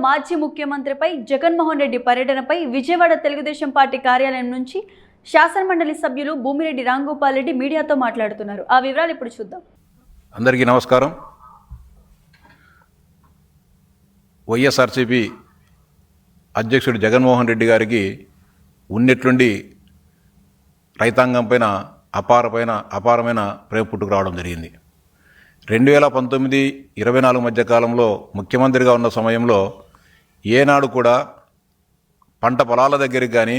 మాజీ ముఖ్యమంత్రిపై జగన్మోహన్ రెడ్డి పర్యటనపై విజయవాడ తెలుగుదేశం పార్టీ కార్యాలయం నుంచి శాసనమండలి సభ్యులు భూమిరెడ్డి రాంగోపాల్ రెడ్డి మీడియాతో మాట్లాడుతున్నారు. ఆ వివరాలు ఇప్పుడు చూద్దాం. అందరికీ నమస్కారం. వైఎస్ఆర్సీపీ అధ్యక్షుడు జగన్మోహన్ రెడ్డి గారికి ఉన్నట్లుండి రైతాంగం పైన అపారమైన ప్రేమ పుట్టుకు రావడం జరిగింది. 2019-24 మధ్య కాలంలో ముఖ్యమంత్రిగా ఉన్న సమయంలో ఏనాడు కూడా పంట పొలాల దగ్గరికి కానీ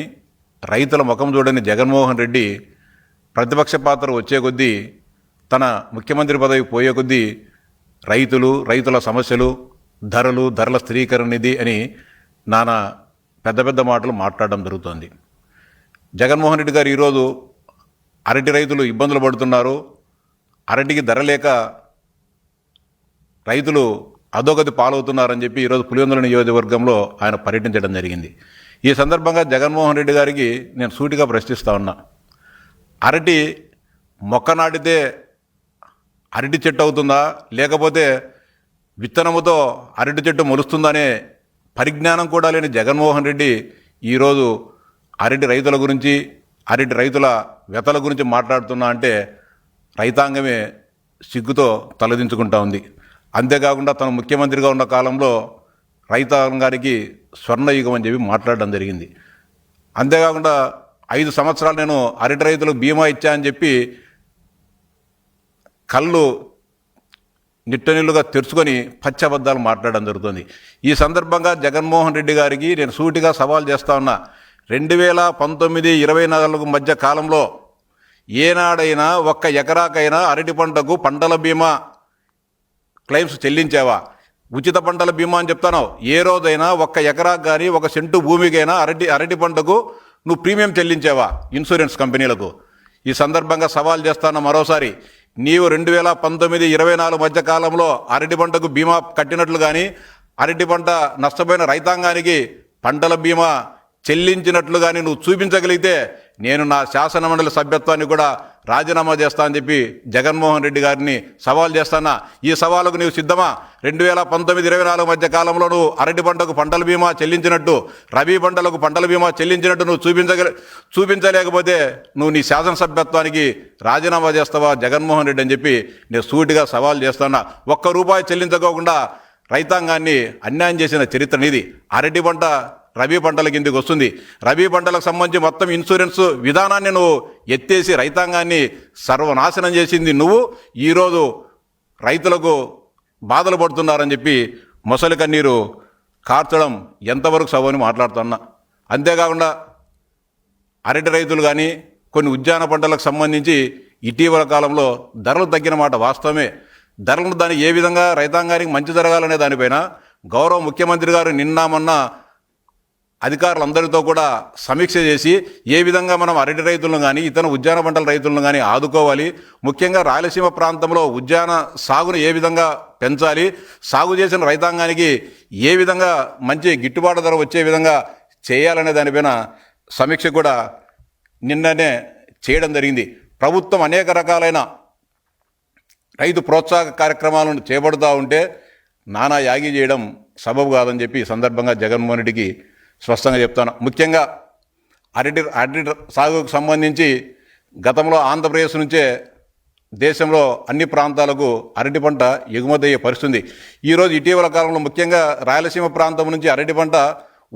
రైతుల ముఖం చూడని జగన్మోహన్ రెడ్డి ప్రతిపక్ష పాత్ర వచ్చే కొద్దీ, తన ముఖ్యమంత్రి పదవి పోయే కొద్దీ రైతుల సమస్యలు, ధరల స్థిరీకరణ నిధి అని నానా పెద్ద మాటలు మాట్లాడడం జరుగుతోంది. జగన్మోహన్ రెడ్డి గారు ఈరోజు అరటి రైతులు ఇబ్బందులు పడుతున్నారు, అరటికి ధర లేక రైతులు అధోగతి పాలవుతున్నారని చెప్పి ఈరోజు పులివెందుల నియోజకవర్గంలో ఆయన పర్యటించడం జరిగింది. ఈ సందర్భంగా జగన్మోహన్ రెడ్డి గారికి నేను సూటిగా ప్రశ్నిస్తూ ఉన్నా, అరటి మొక్క నాటితే అరటి చెట్టు అవుతుందా, లేకపోతే విత్తనముతో అరటి చెట్టు మొలుస్తుందనే పరిజ్ఞానం కూడా లేని జగన్మోహన్ రెడ్డి ఈరోజు అరటి రైతుల గురించి, అరటి రైతుల వ్యతల గురించి మాట్లాడుతున్నా అంటే రైతాంగమే సిగ్గుతో తలదించుకుంటా ఉంది. అంతేకాకుండా తను ముఖ్యమంత్రిగా ఉన్న కాలంలో రైతాంగానికి స్వర్ణయుగం అని చెప్పి మాట్లాడడం జరిగింది. అంతేకాకుండా 5 సంవత్సరాలు నేను అరటి రైతులకు బీమా ఇచ్చా అని చెప్పి కళ్ళు నిట్టనీళ్ళుగా తెరుచుకొని పచ్చబద్దాలు మాట్లాడడం జరుగుతుంది. ఈ సందర్భంగా జగన్మోహన్ రెడ్డి గారికి నేను సూటిగా సవాల్ చేస్తా ఉన్నా, 2019-24 మధ్య కాలంలో ఏనాడైనా ఒక్క ఎకరాకైనా అరటి పంటకు పంటల బీమా క్లెయిమ్స్ చెల్లించావా? ఉచిత పంటల బీమా అని చెప్తాను. ఏ రోజైనా ఒక్క ఎకరాకు కానీ ఒక సెంటు భూమికైనా అరటి పంటకు నువ్వు ప్రీమియం చెల్లించావా ఇన్సూరెన్స్ కంపెనీలకు? ఈ సందర్భంగా సవాల్ చేస్తాను మరోసారి, నీవు 2019-24 మధ్య కాలంలో అరటి పంటకు బీమా కట్టినట్లు కానీ, అరటి పంట నష్టపోయిన రైతాంగానికి పంటల బీమా చెల్లించినట్లు కానీ నువ్వు చూపించగలిగితే నేను నా శాసనమండలి సభ్యత్వాన్ని కూడా రాజీనామా చేస్తా అని చెప్పి జగన్మోహన్ రెడ్డి గారిని సవాల్ చేస్తానా. ఈ సవాలుకు నీవు సిద్ధమా? 2019-24 మధ్య కాలంలో నువ్వు అరటి పంటకు పంటల బీమా చెల్లించినట్టు, రబీ పంటలకు పంటల బీమా చెల్లించినట్టు నువ్వు చూపించలేకపోతే నువ్వు నీ శాసనసభ్యత్వానికి రాజీనామా చేస్తావా జగన్మోహన్ రెడ్డి అని చెప్పి నేను సూటిగా సవాల్ చేస్తానా. ₹1 చెల్లించుకోకుండా రైతాంగాన్ని అన్యాయం చేసిన చరిత్ర నీది. అరటి పంట రబీ పంటల కిందికి వస్తుంది. రబీ పంటలకు సంబంధించి మొత్తం ఇన్సూరెన్స్ విధానాన్ని నువ్వు ఎత్తేసి రైతాంగాన్ని సర్వనాశనం చేసింది నువ్వు. ఈరోజు రైతులకు బాధలు పడుతున్నారని చెప్పి మొసలి కన్నీరు కార్చడం ఎంతవరకు సవని మాట్లాడుతున్నా. అంతేకాకుండా అరటి రైతులు కానీ కొన్ని ఉద్యాన పంటలకు సంబంధించి ఇటీవల కాలంలో ధరలు తగ్గిన మాట వాస్తవమే. ధరలను దాన్ని ఏ విధంగా రైతాంగానికి మంచి జరగాలనే దానిపైన గౌరవ ముఖ్యమంత్రి గారు నిన్న మొన్న అధికారులందరితో కూడా సమీక్ష చేసి ఏ విధంగా మనం అరటి రైతులను కానీ ఇతర ఉద్యాన పంటల రైతులను కానీ ఆదుకోవాలి, ముఖ్యంగా రాయలసీమ ప్రాంతంలో ఉద్యాన సాగును ఏ విధంగా పెంచాలి, సాగు చేసిన రైతాంగానికి ఏ విధంగా మంచి గిట్టుబాటు ధర వచ్చే విధంగా చేయాలనే దానిపైన సమీక్ష కూడా నిన్ననే చేయడం జరిగింది. ప్రభుత్వం అనేక రకాలైన రైతు ప్రోత్సాహక కార్యక్రమాలను చేపడుతూ ఉంటే నానా యాగి చేయడం సబబు కాదని చెప్పి ఈ సందర్భంగా జగన్మోహన్ రెడ్డికి స్పష్టంగా చెప్తాను. ముఖ్యంగా అరటి సాగుకు సంబంధించి గతంలో ఆంధ్రప్రదేశ్ నుంచే దేశంలో అన్ని ప్రాంతాలకు అరటి పంట ఎగుమతి అయ్యే పరిస్థితుంది. ఈరోజు ఇటీవల కాలంలో ముఖ్యంగా రాయలసీమ ప్రాంతం నుంచి అరటి పంట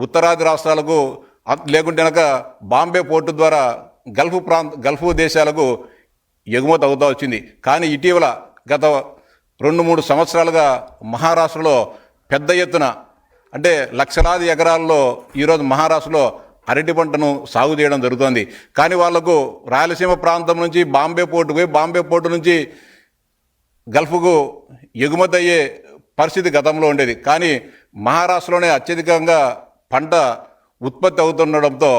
ఉత్తరాది రాష్ట్రాలకు, లేకుంటే కనుక బాంబే పోర్టు ద్వారా గల్ఫ్ దేశాలకు ఎగుమతి అవుతూ వచ్చింది. కానీ ఇటీవల గత 2-3 సంవత్సరాలుగా మహారాష్ట్రలో పెద్ద ఎత్తున, అంటే లక్షలాది ఎకరాల్లో ఈరోజు మహారాష్ట్రలో అరటి పంటను సాగు చేయడం జరుగుతుంది. కానీ వాళ్లకు రాయలసీమ ప్రాంతం నుంచి బాంబే పోర్టు నుంచి గల్ఫ్కు ఎగుమతి అయ్యే పరిస్థితి గతంలో ఉండేది. కానీ మహారాష్ట్రలోనే అత్యధికంగా పంట ఉత్పత్తి అవుతుండడంతో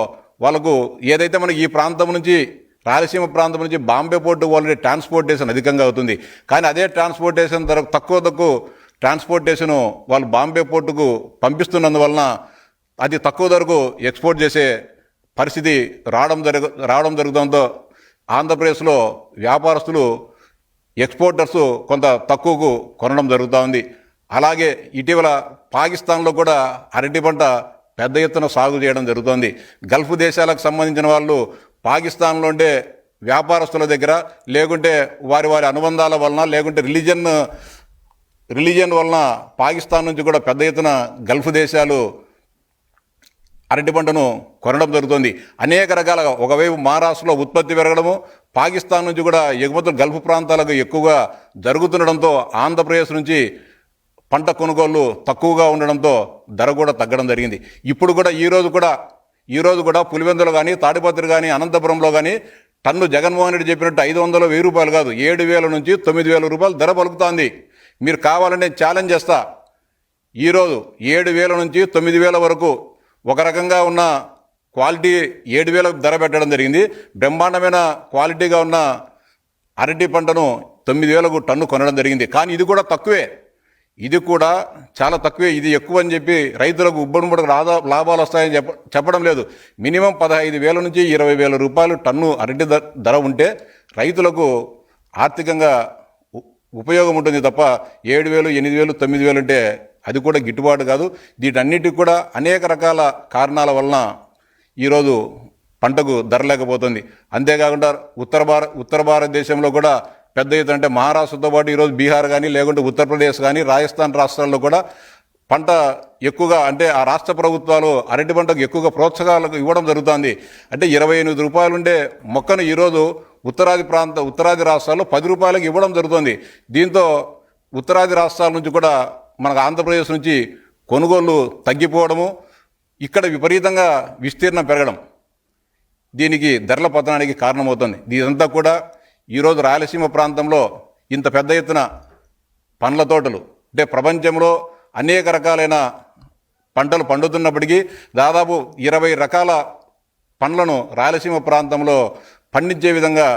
వాళ్ళకు ఏదైతే మనకి ఈ ప్రాంతం నుంచి రాయలసీమ ప్రాంతం నుంచి బాంబే పోర్టు ఆల్రెడీ ట్రాన్స్పోర్టేషన్ అధికంగా అవుతుంది. కానీ అదే ట్రాన్స్పోర్టేషన్ ధర తక్కువ ట్రాన్స్పోర్టేషను వాళ్ళు బాంబే పోర్టుకు పంపిస్తున్నందువలన అది తక్కువ ధరకు ఎక్స్పోర్ట్ చేసే పరిస్థితి రావడం జరుగుతుందో ఆంధ్రప్రదేశ్లో వ్యాపారస్తులు ఎక్స్పోర్టర్స్ కొంత తక్కువకు కొనడం జరుగుతూ ఉంది. అలాగే ఇటీవల పాకిస్తాన్లో కూడా అరటి పంట పెద్ద ఎత్తున సాగు చేయడం జరుగుతోంది. గల్ఫ్ దేశాలకు సంబంధించిన వాళ్ళు పాకిస్తాన్లో ఉండే వ్యాపారస్తుల దగ్గర, లేకుంటే వారి వారి అనుబంధాల వలన, లేకుంటే రిలీజియన్ వలన పాకిస్తాన్ నుంచి కూడా పెద్ద ఎత్తున గల్ఫ్ దేశాలు అరటి పంటను కొనడం జరుగుతుంది. అనేక రకాలుగా ఒకవైపు మహారాష్ట్రలో ఉత్పత్తి పెరగడము, పాకిస్తాన్ నుంచి కూడా ఎగుమతులు గల్ఫ్ ప్రాంతాలకు ఎక్కువగా జరుగుతుండడంతో ఆంధ్రప్రదేశ్ నుంచి పంట కొనుగోళ్లు తక్కువగా ఉండడంతో ధర కూడా తగ్గడం జరిగింది. ఇప్పుడు కూడా ఈరోజు కూడా పులివెందులు కానీ, తాడిపత్రి కానీ, అనంతపురంలో కానీ టన్ను జగన్మోహన్ రెడ్డి చెప్పినట్టు 500, 1000 రూపాయలు కాదు, 7,000 నుంచి 9,000 రూపాయలు ధర పలుకుతోంది. మీరు కావాలంటే ఛాలెంజ్ చేస్తా, ఈరోజు 7,000 నుంచి 9,000 వరకు ఒక రకంగా ఉన్న క్వాలిటీ 7,000 ధర పెట్టడం జరిగింది. బ్రహ్మాండమైన క్వాలిటీగా ఉన్న అరటి పంటను 9,000 టన్ను కొనడం జరిగింది. కానీ ఇది కూడా తక్కువే, ఇది కూడా చాలా తక్కువే. ఇది ఎక్కువ అని చెప్పి రైతులకు ఉబ్బడిముడకు లాభాలు వస్తాయని చెప్పడం లేదు. మినిమం 15,000 నుంచి 20,000 రూపాయలు టన్ను అరటి ధర ఉంటే రైతులకు ఆర్థికంగా ఉపయోగం ఉంటుంది తప్ప 7,000, 8,000, 9,000 అంటే అది కూడా గిట్టుబాటు కాదు. వీటన్నిటికి కూడా అనేక రకాల కారణాల వలన ఈరోజు పంటకు ధర లేకపోతుంది. అంతేకాకుండా ఉత్తర భారతదేశంలో కూడా పెద్ద ఎత్తున, అంటే మహారాష్ట్రతో పాటు ఈరోజు బీహార్ కానీ, లేకుంటే ఉత్తరప్రదేశ్ కానీ, రాజస్థాన్ రాష్ట్రాల్లో కూడా పంట ఎక్కువగా, అంటే ఆ రాష్ట్ర ప్రభుత్వాలు అరటి పంటకు ఎక్కువగా ప్రోత్సాహాలకు ఇవ్వడం జరుగుతుంది. అంటే 28 రూపాయలు ఉండే మొక్కను ఈరోజు ఉత్తరాది రాష్ట్రాల్లో 10 రూపాయలకు ఇవ్వడం జరుగుతుంది. దీంతో ఉత్తరాది రాష్ట్రాల నుంచి కూడా మనకు ఆంధ్రప్రదేశ్ నుంచి కొనుగోళ్లు తగ్గిపోవడము, ఇక్కడ విపరీతంగా విస్తీర్ణం పెరగడం దీనికి ధరల పతనానికి కారణమవుతుంది. ఇదంతా కూడా ఈరోజు రాయలసీమ ప్రాంతంలో ఇంత పెద్ద ఎత్తున పండ్ల తోటలు, అంటే ప్రపంచంలో అనేక రకాలైన పంటలు పండుతున్నప్పటికీ దాదాపు 20 రకాల పండ్లను రాయలసీమ ప్రాంతంలో పండించే విధంగా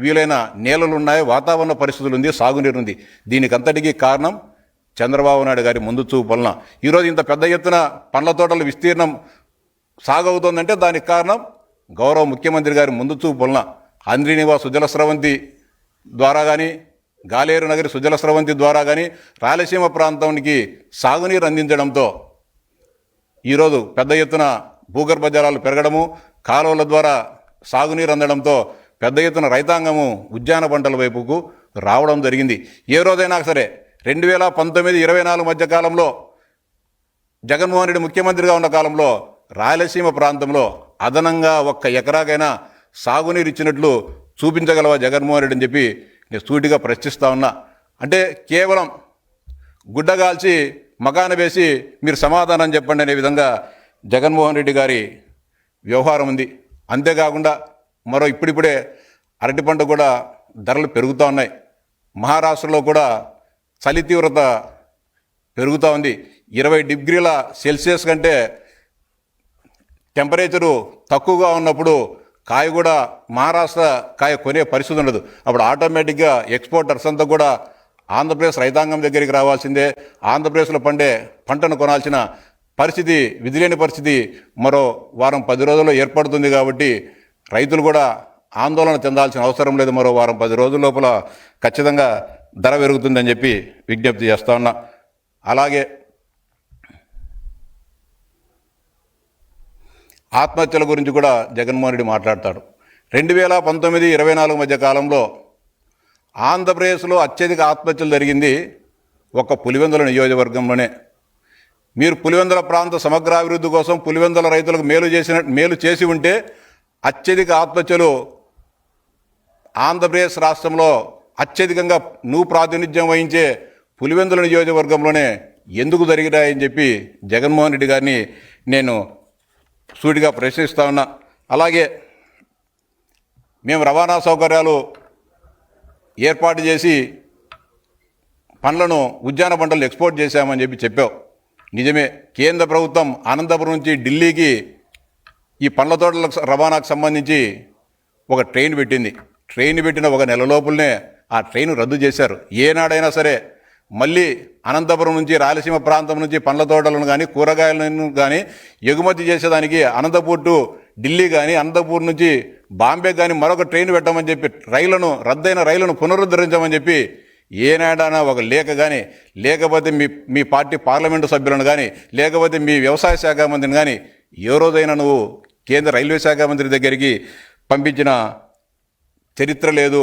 వీలైన నేలలు ఉన్నాయి, వాతావరణ పరిస్థితులు ఉంది, సాగునీరు ఉంది. దీనికంతటికీ కారణం చంద్రబాబు నాయుడు గారి ముందు చూపు వలన ఈరోజు ఇంత పెద్ద ఎత్తున పండ్ల తోటల విస్తీర్ణం సాగవుతోందంటే దానికి కారణం గౌరవ ముఖ్యమంత్రి గారి ముందు చూపు వలన. ఆంధ్రీనివాస్ సుజల స్రవంతి ద్వారా కానీ, గాలేరు నగరి సుజల స్రవంతి ద్వారా కానీ రాయలసీమ ప్రాంతానికి సాగునీరు అందించడంతో ఈరోజు పెద్ద ఎత్తున భూగర్భ జలాలు పెరగడము, కాలువల ద్వారా సాగునీరు అందడంతో పెద్ద ఎత్తున రైతాంగము ఉద్యాన పంటల వైపుకు రావడం జరిగింది. ఏ రోజైనా సరే 2019-24 మధ్య కాలంలో జగన్మోహన్ రెడ్డి ముఖ్యమంత్రిగా ఉన్న కాలంలో రాయలసీమ ప్రాంతంలో అదనంగా 1 ఎకరాకైనా సాగునీరు ఇచ్చినట్లు చూపించగలవా జగన్మోహన్ రెడ్డి అని చెప్పి నేను సూటిగా ప్రశ్నిస్తా ఉన్నా. అంటే కేవలం గుడ్డగాల్చి మకాన వేసి మీరు సమాధానం చెప్పండి అనే విధంగా జగన్మోహన్ రెడ్డి గారి వ్యవహారం ఉంది. అంతేకాకుండా ఇప్పుడిప్పుడే అరటి పంట కూడా ధరలు పెరుగుతూ ఉన్నాయి. మహారాష్ట్రలో కూడా చలి తీవ్రత పెరుగుతూ ఉంది. 20 డిగ్రీల సెల్సియస్ కంటే టెంపరేచరు తక్కువగా ఉన్నప్పుడు కాయ కూడా మహారాష్ట్ర కాయ కొనే పరిస్థితి ఉండదు. అప్పుడు ఆటోమేటిక్గా ఎక్స్పోర్టర్స్ అంతా కూడా ఆంధ్రప్రదేశ్ రైతాంగం దగ్గరికి రావాల్సిందే. ఆంధ్రప్రదేశ్లో పండే పంటను కొనాల్సిన పరిస్థితి, విధిలేని పరిస్థితి మరో వారం 10 రోజుల్లో ఏర్పడుతుంది. కాబట్టి రైతులు కూడా ఆందోళన చెందాల్సిన అవసరం లేదు. మరో వారం 10 రోజుల లోపల ఖచ్చితంగా ధర పెరుగుతుందని చెప్పి విజ్ఞప్తి చేస్తా ఉన్నా. అలాగే ఆత్మహత్యల గురించి కూడా జగన్మోహన్ రెడ్డి మాట్లాడతాడు. 2019-24 మధ్య కాలంలో ఆంధ్రప్రదేశ్లో అత్యధిక ఆత్మహత్యలు జరిగింది ఒక పులివెందుల నియోజకవర్గంలోనే. మీరు పులివెందుల ప్రాంత సమగ్రాభివృద్ధి కోసం పులివెందుల రైతులకు మేలు చేసి ఉంటే అత్యధిక ఆత్మహత్యలు ఆంధ్రప్రదేశ్ రాష్ట్రంలో అత్యధికంగా నువ్వు ప్రాతినిధ్యం వహించే పులివెందుల నియోజకవర్గంలోనే ఎందుకు జరిగినాయని చెప్పి జగన్మోహన్ రెడ్డి గారిని నేను సూటిగా ప్రశ్నిస్తా ఉన్నా. అలాగే మేము రవాణా సౌకర్యాలు ఏర్పాటు చేసి పండ్లను, ఉద్యాన పంటలు ఎక్స్పోర్ట్ చేశామని చెప్పావు. నిజమే, కేంద్ర ప్రభుత్వం అనంతపురం నుంచి ఢిల్లీకి ఈ పండ్ల తోటల రవాణాకు సంబంధించి ఒక ట్రైన్ పెట్టింది. ట్రైన్ పెట్టిన 1 నెల లోపలనే ఆ ట్రైన్ రద్దు చేశారు. ఏనాడైనా సరే మళ్ళీ అనంతపురం నుంచి, రాయలసీమ ప్రాంతం నుంచి పండ్ల తోటలను కానీ, కూరగాయలను కానీ ఎగుమతి చేసేదానికి అనంతపూర్ టు ఢిల్లీ కానీ, అనంతపూర్ నుంచి బాంబే కానీ మరొక ట్రైన్ పెట్టమని చెప్పి రద్దయిన రైళ్లను పునరుద్ధరించమని చెప్పి ఏనాడైనా ఒక లేఖ కానీ, లేకపోతే మీ పార్టీ పార్లమెంటు సభ్యులను కానీ, లేకపోతే మీ వ్యవసాయ శాఖ మంత్రిని కానీ ఏ రోజైనా నువ్వు కేంద్ర రైల్వే శాఖ మంత్రి దగ్గరికి పంపించిన చరిత్ర లేదు.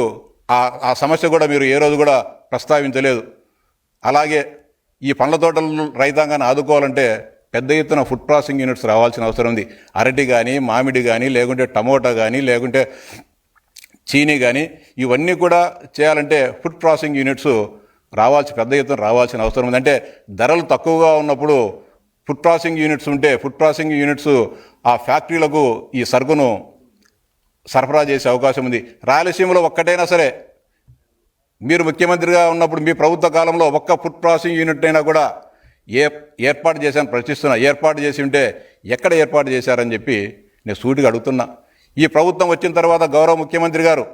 ఆ సమస్య కూడా మీరు ఏ రోజు కూడా ప్రస్తావించలేదు. అలాగే ఈ పండ్ల తోటల రైతాంగాన్ని ఆదుకోవాలంటే పెద్ద ఎత్తున ఫుడ్ ప్రాసెసింగ్ యూనిట్స్ రావాల్సిన అవసరం ఉంది. అరటి కానీ, మామిడి కానీ, లేకుంటే టమోటా కానీ, లేకుంటే చీనీ కానీ, ఇవన్నీ కూడా చేయాలంటే ఫుడ్ ప్రాసెసింగ్ యూనిట్స్ పెద్ద ఎత్తున రావాల్సిన అవసరం ఉంది. అంటే ధరలు తక్కువగా ఉన్నప్పుడు ఫుడ్ ప్రాసెసింగ్ యూనిట్స్ ఉంటే ఫుడ్ ప్రాసెసింగ్ యూనిట్స్ ఆ ఫ్యాక్టరీలకు ఈ సరుకును సరఫరా చేసే అవకాశం ఉంది. రాయలసీమలో ఒక్కటైనా సరే మీరు ముఖ్యమంత్రిగా ఉన్నప్పుడు మీ ప్రభుత్వ కాలంలో ఒక్క ఫుడ్ ప్రాసెసింగ్ యూనిట్ అయినా కూడా ఏర్పాటు చేశాను ప్రశ్నిస్తున్నా. ఏర్పాటు చేసి ఉంటే ఎక్కడ ఏర్పాటు చేశారని చెప్పి నేను సూటిగా అడుగుతున్నా. ఈ ప్రభుత్వం వచ్చిన తర్వాత గౌరవ ముఖ్యమంత్రి గారు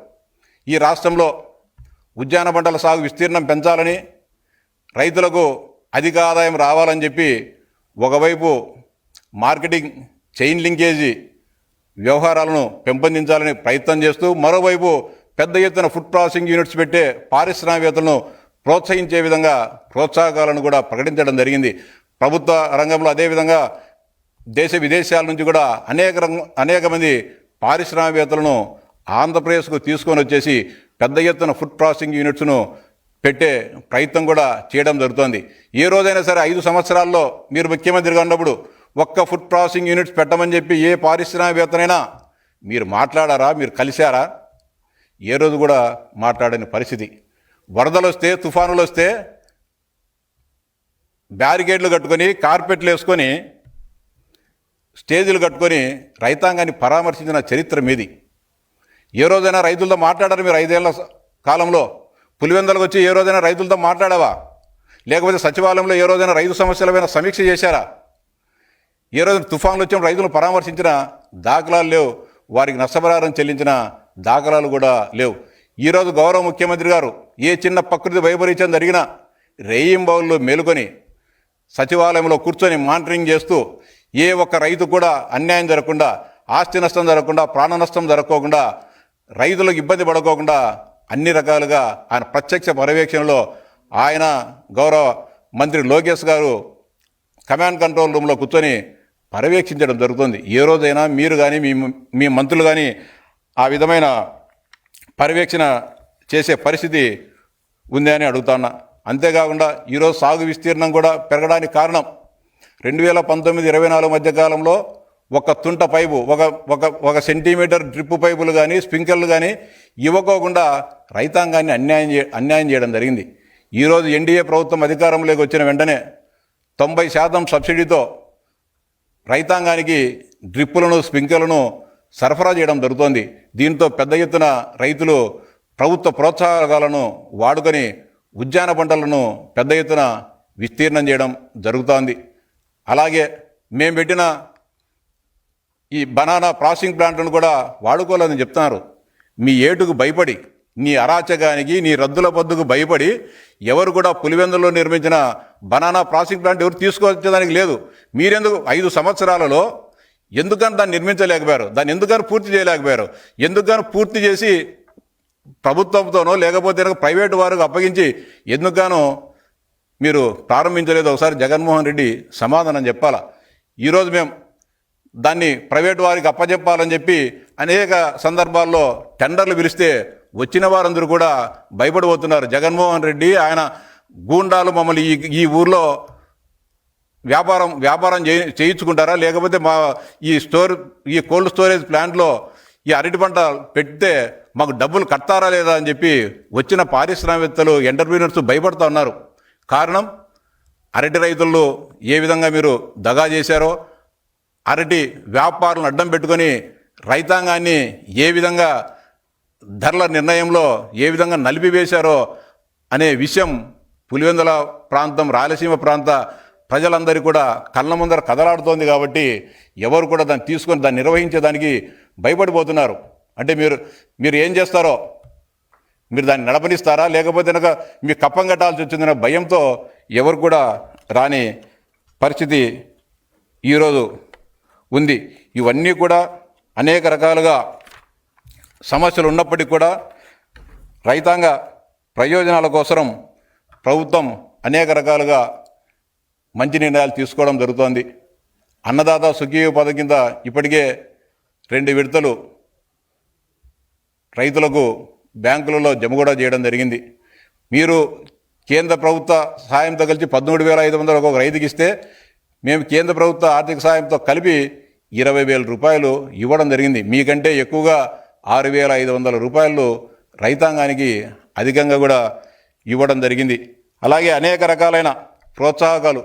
ఈ రాష్ట్రంలో ఉద్యాన పంటల సాగు విస్తీర్ణం పెంచాలని, రైతులకు అధిక ఆదాయం రావాలని చెప్పి ఒకవైపు మార్కెటింగ్ చైన్ లింకేజీ వ్యవహారాలను పెంపొందించాలని ప్రయత్నం చేస్తూ, మరోవైపు పెద్ద ఎత్తున ఫుడ్ ప్రాసెసింగ్ యూనిట్స్ పెట్టే పారిశ్రామికవేత్తలను ప్రోత్సహించే విధంగా ప్రోత్సాహకాలను కూడా ప్రకటించడం జరిగింది. ప్రభుత్వ రంగంలో అదేవిధంగా దేశ విదేశాల నుంచి కూడా అనేక మంది పారిశ్రామికవేత్తలను ఆంధ్రప్రదేశ్కు తీసుకొని వచ్చేసి పెద్ద ఎత్తున ఫుడ్ ప్రాసెసింగ్ యూనిట్స్ను పెట్టే ప్రయత్నం కూడా చేయడం జరుగుతోంది. ఏ రోజైనా సరే 5 సంవత్సరాల్లో మీరు ముఖ్యమంత్రిగా ఉన్నప్పుడు ఒక్క ఫుడ్ ప్రాసెసింగ్ యూనిట్స్ పెట్టమని చెప్పి ఏ పారిశ్రామికవేత్తనైనా మీరు మాట్లాడారా? మీరు కలిశారా? ఏ రోజు కూడా మాట్లాడని పరిస్థితి. వరదలు వస్తే, తుఫానులు వస్తే బ్యారికేడ్లు కట్టుకొని, కార్పెట్లు వేసుకొని, స్టేజీలు కట్టుకొని రైతాంగాన్ని పరామర్శించిన చరిత్ర మీది. ఏ రోజైనా రైతులతో మాట్లాడారు మీరు? 5 ఏళ్ల కాలంలో పులివెందలకు వచ్చి ఏ రోజైనా రైతులతో మాట్లాడావా? లేకపోతే సచివాలయంలో ఏ రోజైనా రైతు సమస్యలపైన సమీక్ష చేశారా? ఏ రోజైనా తుఫాన్లు వచ్చిన రైతులను పరామర్శించిన దాఖలాలు లేవు. వారికి నష్టపరిహారం చెల్లించిన దాఖలాలు కూడా లేవు. ఈరోజు గౌరవ ముఖ్యమంత్రి గారు ఏ చిన్న ప్రకృతి వైపరీత్యం జరిగినా రేయింబౌళ్ళు మేలుకొని సచివాలయంలో కూర్చొని మానిటరింగ్ చేస్తూ ఏ ఒక్క రైతు కూడా అన్యాయం జరగకుండా, ఆస్తి నష్టం జరగకుండా, ప్రాణ నష్టం జరగకోకుండా, రైతులకు ఇబ్బంది పడకోకుండా అన్ని రకాలుగా ఆయన ప్రత్యక్ష పర్యవేక్షణలో ఆయన గౌరవ మంత్రి లోకేష్ గారు కమాండ్ కంట్రోల్ రూమ్లో కూర్చొని పర్యవేక్షించడం జరుగుతుంది. ఏ రోజైనా మీరు కానీ మీ మంత్రులు కానీ ఆ విధమైన పర్యవేక్షణ చేసే పరిస్థితి ఉంది అని అడుగుతున్నా. అంతేకాకుండా ఈరోజు సాగు విస్తీర్ణం కూడా పెరగడానికి కారణం 2019-24 మధ్య కాలంలో ఒక తుంట పైపు, ఒక సెంటీమీటర్ డ్రిప్ పైపులు కానీ, స్ప్రింక్లర్లు కానీ ఇవ్వకోకుండా రైతాంగాన్ని అన్యాయం చేయడం జరిగింది. ఈరోజు ఎన్డీఏ ప్రభుత్వం అధికారంలోకి వచ్చిన వెంటనే 90% సబ్సిడీతో రైతాంగానికి డ్రిప్పులను, స్ప్రింక్లర్లను సరఫరా చేయడం జరుగుతోంది. దీంతో పెద్ద ఎత్తున రైతులు ప్రభుత్వ ప్రోత్సాహకాలను వాడుకొని ఉద్యాన పంటలను పెద్ద ఎత్తున విస్తీర్ణం చేయడం జరుగుతోంది. అలాగే మేము పెట్టిన ఈ బనానా ప్రాసెసింగ్ ప్లాంట్లను కూడా వాడుకోలేదని చెప్తున్నారు. మీ ఏటుకు భయపడి, నీ అరాచకానికి, నీ రద్దుల పద్దుకు భయపడి ఎవరు కూడా పులివెందులో నిర్మించిన బనానా ప్రాసెసింగ్ ప్లాంట్ ఎవరు తీసుకొచ్చేదానికి లేదు. మీరెందుకు 5 సంవత్సరాలలో ఎందుకని దాన్ని నిర్మించలేకపోయారు? దాన్ని ఎందుకని పూర్తి చేయలేకపోయారు? ఎందుకని పూర్తి చేసి ప్రభుత్వంతోనో లేకపోతే ప్రైవేటు వారికి అప్పగించి ఎందుకనో మీరు ప్రారంభించలేదు? ఒకసారి జగన్మోహన్ రెడ్డి సమాధానం చెప్పాలా. ఈరోజు మేము దాన్ని ప్రైవేటు వారికి అప్పచెప్పాలని చెప్పి అనేక సందర్భాల్లో టెండర్లు పిలిస్తే వచ్చిన వారందరూ కూడా భయపడిపోతున్నారు. జగన్మోహన్ రెడ్డి ఆయన గూండాలు మమ్మల్ని ఈ ఊర్లో వ్యాపారం చేయించుకుంటారా, లేకపోతే మా ఈ కోల్డ్ స్టోరేజ్ ప్లాంట్లో ఈ అరటి పంట పెడితే మాకు డబ్బులు కట్టారా లేదా అని చెప్పి వచ్చిన పారిశ్రామికవేత్తలు, ఎంటర్ప్రీనర్స్ భయపడుతూ ఉన్నారు. కారణం అరటి రైతుల్లో ఏ విధంగా మీరు దగా చేశారో, అరటి వ్యాపారులను అడ్డం పెట్టుకొని రైతాంగాన్ని ఏ విధంగా ధరల నిర్ణయంలో ఏ విధంగా నలిపివేశారో అనే విషయం పులివెందుల ప్రాంతం, రాయలసీమ ప్రాంత ప్రజలందరికీ కూడా కళ్ళ ముందర కదలాడుతోంది. కాబట్టి ఎవరు కూడా దాన్ని తీసుకొని దాన్ని నిర్వహించేదానికి భయపడిపోతున్నారు. అంటే మీరు ఏం చేస్తారో, మీరు దాన్ని నడపనిస్తారా, లేకపోతే కనుక మీకు కప్పం కట్టాల్సి వచ్చిందన్న భయంతో ఎవరు కూడా రాని పరిస్థితి ఈరోజు ఉంది. ఇవన్నీ కూడా అనేక రకాలుగా సమస్యలు ఉన్నప్పటికీ కూడా రైతాంగ ప్రయోజనాల కోసం ప్రభుత్వం అనేక రకాలుగా మంచి నిర్ణయాలు తీసుకోవడం జరుగుతోంది. అన్నదాత సుఖీయ పథకం కింద ఇప్పటికే 2 విడతలు రైతులకు బ్యాంకులలో జమ కూడా చేయడం జరిగింది. మీరు కేంద్ర ప్రభుత్వ సహాయంతో కలిసి 13,500 ఒక్కొక్క రైతుకి ఇస్తే మేము కేంద్ర ప్రభుత్వ ఆర్థిక సహాయంతో కలిపి 20,000 రూపాయలు ఇవ్వడం జరిగింది. మీకంటే ఎక్కువగా 6,500 రూపాయలు రైతాంగానికి అధికంగా కూడా ఇవ్వడం జరిగింది. అలాగే అనేక రకాలైన ప్రోత్సాహకాలు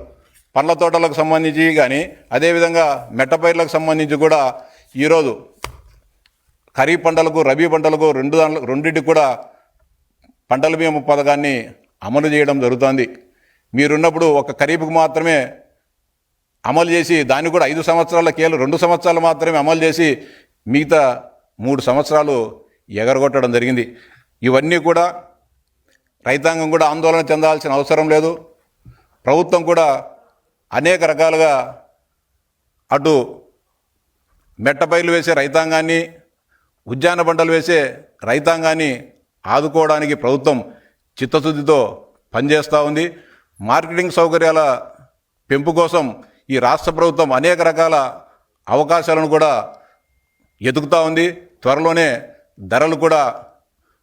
పండ్ల తోటలకు సంబంధించి కానీ అదేవిధంగా మెట్టపైర్లకు సంబంధించి కూడా ఈరోజు ఖరీఫ్ పంటలకు రబీ పంటలకు రెండింటికి కూడా పంటల బీమా పథకాన్ని అమలు చేయడం జరుగుతోంది. మీరున్నప్పుడు ఒక ఖరీఫ్కు మాత్రమే అమలు చేసి దాన్ని కూడా 5 సంవత్సరాల కేవలం 2 సంవత్సరాలు మాత్రమే అమలు చేసి మిగతా 3 సంవత్సరాలు ఎగరగొట్టడం జరిగింది. ఇవన్నీ కూడా రైతాంగం కూడా ఆందోళన చెందాల్సిన అవసరం లేదు. ప్రభుత్వం కూడా అనేక రకాలుగా అటు మెట్టపైర్లు వేసే రైతాంగాన్ని, ఉద్యాన పంటలు వేసే రైతాంగాన్ని ఆదుకోవడానికి ప్రభుత్వం చిత్తశుద్ధితో పనిచేస్తూ ఉంది. మార్కెటింగ్ సౌకర్యాల పెంపు కోసం ఈ రాష్ట్ర ప్రభుత్వం అనేక రకాల అవకాశాలను కూడా ఎదుగుతూ ఉంది. త్వరలోనే ధరలు కూడా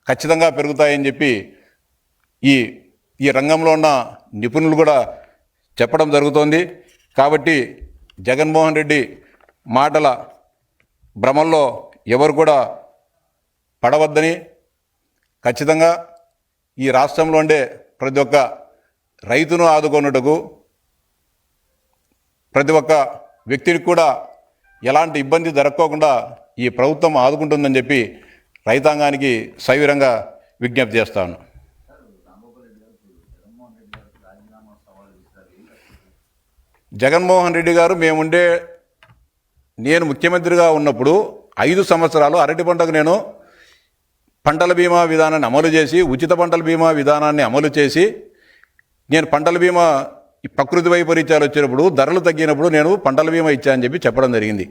ఖచ్చితంగా పెరుగుతాయని చెప్పి ఈ రంగంలో ఉన్న నిపుణులు కూడా చెప్పడం జరుగుతోంది. కాబట్టి జగన్మోహన్ రెడ్డి మాటల భ్రమల్లో ఎవరు కూడా పడవద్దని, ఖచ్చితంగా ఈ రాష్ట్రంలో ఉండే ప్రతి ఒక్క రైతును ఆదుకొనుటకు ప్రతి ఒక్క వ్యక్తికి కూడా ఎలాంటి ఇబ్బంది జరగకోకుండా ఈ ప్రభుత్వం ఆదుకుంటుందని చెప్పి రైతాంగానికి సవివరంగా విజ్ఞప్తి చేస్తాను. జగన్మోహన్ రెడ్డి గారు నేను ముఖ్యమంత్రిగా ఉన్నప్పుడు 5 సంవత్సరాలు అరటి పంటకు నేను పంటల బీమా విధానాన్ని అమలు చేసి, ఉచిత పంటల బీమా విధానాన్ని అమలు చేసి, నేను పంటల బీమా ఈ ప్రకృతి వైపరీత్యాలు వచ్చినప్పుడు ధరలు తగ్గినప్పుడు నేను పంటల బీమా ఇచ్చానని చెప్పి చెప్పడం జరిగింది.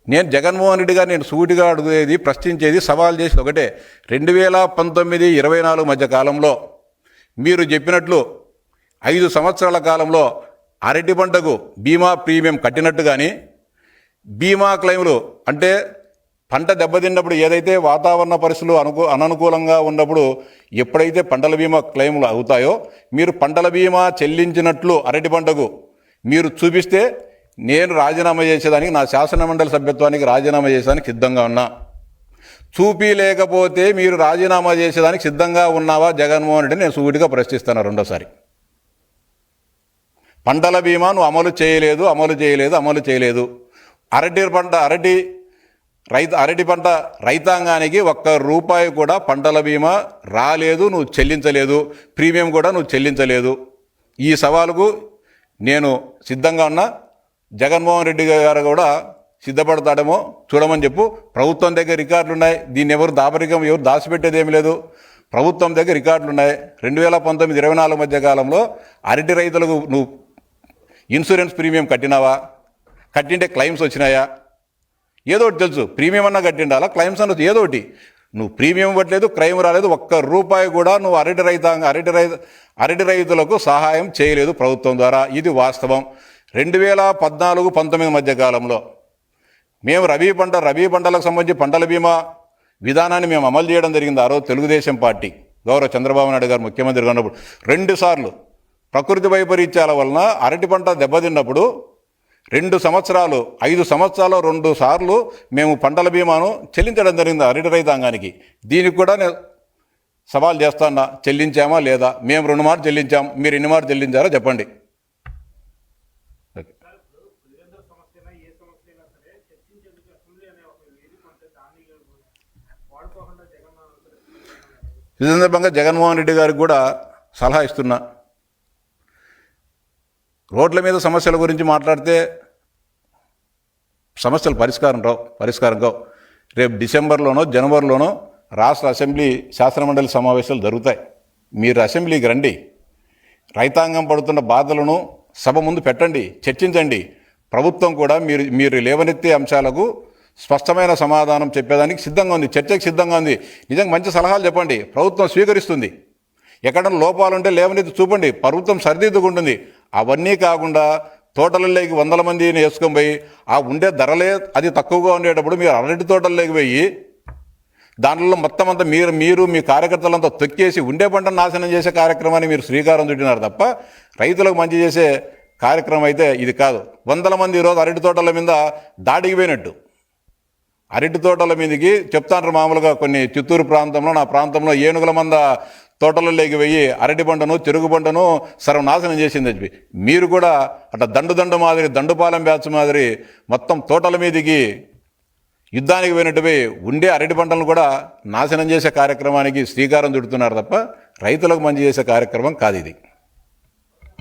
నేను జగన్మోహన్ రెడ్డి గారు నేను సూటిగా అడుగుేది, ప్రశ్నించేది, సవాల్ చేసేది ఒకటే. 2019-24 మధ్య కాలంలో మీరు చెప్పినట్లు 5 సంవత్సరాల కాలంలో అరటి పంటకు బీమా ప్రీమియం కట్టినట్టు కానీ, బీమా క్లెయిములు అంటే పంట దెబ్బతిన్నప్పుడు ఏదైతే వాతావరణ పరిస్థితులు అననుకూలంగా ఉన్నప్పుడు ఎప్పుడైతే పంటల బీమా క్లెయిములు అవుతాయో మీరు పంటల బీమా చెల్లించినట్లు అరటి పంటకు మీరు చూపిస్తే నేను రాజీనామా చేసేదానికి, నా శాసనమండలి సభ్యత్వానికి రాజీనామా చేసేదానికి సిద్ధంగా ఉన్నా. చూపి లేకపోతే మీరు రాజీనామా చేసేదానికి సిద్ధంగా ఉన్నావా జగన్మోహన్ రెడ్డి నేను సూటిగా ప్రశ్నిస్తాను. రెండోసారి పంటల బీమా నువ్వు అమలు చేయలేదు. అరటి పంట రైతాంగానికి ₹1 కూడా పంటల బీమా రాలేదు, నువ్వు చెల్లించలేదు, ప్రీమియం కూడా నువ్వు చెల్లించలేదు. ఈ సవాలుకు నేను సిద్ధంగా ఉన్నా. జగన్మోహన్ రెడ్డి గారు కూడా సిద్ధపడతాడేమో చూడమని చెప్పు. ప్రభుత్వం దగ్గర రికార్డులు ఉన్నాయి. దీన్ని ఎవరు దాచిపెట్టేది ఏమీ లేదు. ప్రభుత్వం దగ్గర రికార్డులు ఉన్నాయి. 2019-24 మధ్య కాలంలో అరటి రైతులకు నువ్వు ఇన్సూరెన్స్ ప్రీమియం కట్టినావా? కట్టింటే క్లెయిమ్స్ వచ్చినాయా? ఏదో ఒకటి తెలుసు. ప్రీమియం అన్నా కట్టిండాలా, క్లెయిమ్స్ అన్న ఏదో ఒకటి. నువ్వు ప్రీమియం ఇవ్వట్లేదు, క్లెయిమ్ రాలేదు, ₹1 కూడా నువ్వు అరటి రైతులకు సహాయం చేయలేదు ప్రభుత్వం ద్వారా. ఇది వాస్తవం. 2014-19 మధ్య కాలంలో మేము రబీ పంటలకు సంబంధించి పంటల బీమా విధానాన్ని మేము అమలు చేయడం జరిగింది. ఆ రోజు తెలుగుదేశం పార్టీ గౌరవ చంద్రబాబు నాయుడు గారు ముఖ్యమంత్రిగా ఉన్నప్పుడు 2 సార్లు ప్రకృతి వైపరీత్యాల వలన అరటి పంట దెబ్బతిన్నప్పుడు 5 సంవత్సరాలు 2 సార్లు మేము పంటల బీమాను చెల్లించడం జరిగింది అరటి రైతాంగానికి. దీనికి కూడా నేను సవాల్ చేస్తాను, చెల్లించామా లేదా? మేము 2 మార్లు చెల్లించాం, మీరు ఎన్ని మార్లు చెల్లించారో చెప్పండి. ఈ సందర్భంగా జగన్మోహన్ రెడ్డి గారికి కూడా సలహా ఇస్తున్నా. రోడ్ల మీద సమస్యల గురించి మాట్లాడితే సమస్యలు పరిష్కారం కావు. రేపు డిసెంబర్లోనో జనవరిలోనో రాష్ట్ర అసెంబ్లీ శాసనమండలి సమావేశాలు జరుగుతాయి. మీరు అసెంబ్లీకి రండి, రైతాంగం పడుతున్న బాధలను సభ ముందు పెట్టండి, చర్చించండి. ప్రభుత్వం కూడా మీరు లేవనెత్తే అంశాలకు స్పష్టమైన సమాధానం చెప్పేదానికి సిద్ధంగా ఉంది, చర్చకు సిద్ధంగా ఉంది. నిజంగా మంచి సలహాలు చెప్పండి, ప్రభుత్వం స్వీకరిస్తుంది. ఎక్కడైనా లోపాలుంటే లేవనెత్తి చూపండి, ప్రభుత్వం సరిదిద్దుకుంటుంది. అవన్నీ కాకుండా తోటలలోకి 100 మందిని వేసుకొని పోయి ఆ ఉండే ధరలే అది తక్కువగా ఉండేటప్పుడు మీరు అరటి తోటల్లోకి పోయి దాంట్లో మొత్తం అంతా మీరు మీ కార్యకర్తలంతా తొక్కేసి ఉండే పంటను నాశనం చేసే కార్యక్రమాన్ని మీరు శ్రీకారం చుట్టినారు తప్ప రైతులకు మంచి చేసే కార్యక్రమం అయితే ఇది కాదు. 100 మంది ఈరోజు అరటి తోటల మీద దాడికి పోయినట్టు. అరటి తోటల మీదకి చెప్తాంటారు మామూలుగా కొన్ని చిత్తూరు ప్రాంతంలో, నా ప్రాంతంలో ఏనుగుల మంద తోటలలోకి పోయి అరటి పంటను చెరుకు పంటను సర్వనాశనం చేసింది చెప్పి మీరు కూడా అట్లా దండు మాదిరి దండుపాలెం బ్యాచ్ మాదిరి మొత్తం తోటల మీదకి యుద్ధానికి పోయినట్టు పోయి ఉండే అరటి పంటలను కూడా నాశనం చేసే కార్యక్రమానికి శ్రీకారం చుడుతున్నారు తప్ప రైతులకు మంచి చేసే కార్యక్రమం కాదు ఇది.